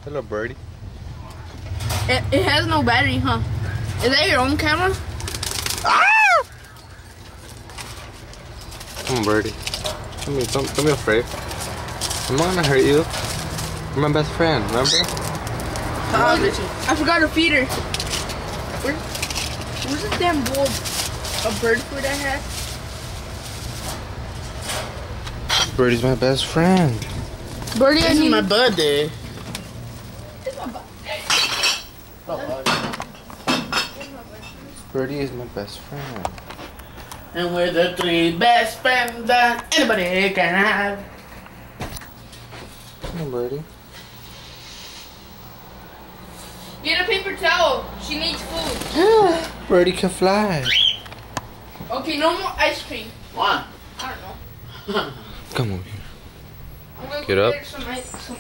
Hello, birdie. It has no battery, huh? Is that your own camera? Ah! Come on, birdie. Don't be afraid. I'm not gonna hurt you. You're my best friend, remember? I forgot to feed her. Where's this damn bowl of bird food I had? Birdie's my best friend. Birdie, This is my birthday. Birdie is my best friend. And we're the 3 best friends that anybody can have. Come on, birdie. Get a paper towel. She needs food. Birdie can fly. Okay, no more ice cream. Why? I don't know. Come on here. I'm gonna Get go up. get some ice cream.